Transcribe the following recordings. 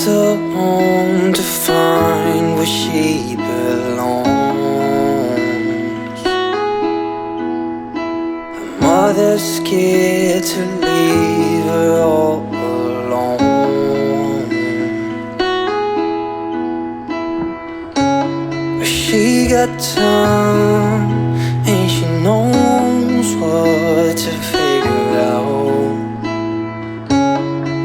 her home to find where she belongs. Her mother's scared to leave her all alone, but she got time and she knows what to figure out.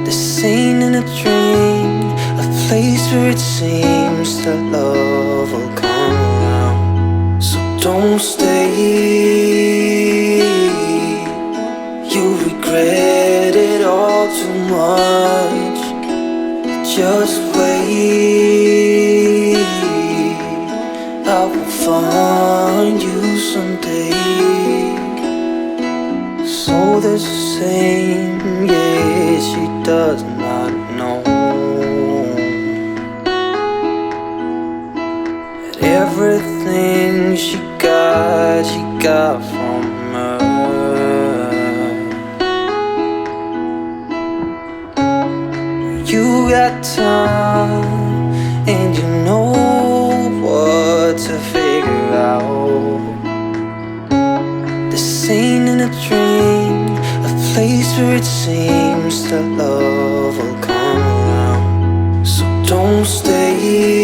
This ain't in a dream, a place where it seems that love will come around. So don't stay, you regret it all too much. Just wait, I will find you someday. So the same, yeah, she does not know that everything she got from her. You got time and you know what to figure out. This ain't in a dream, a place where it seems that love will come around. So don't stay.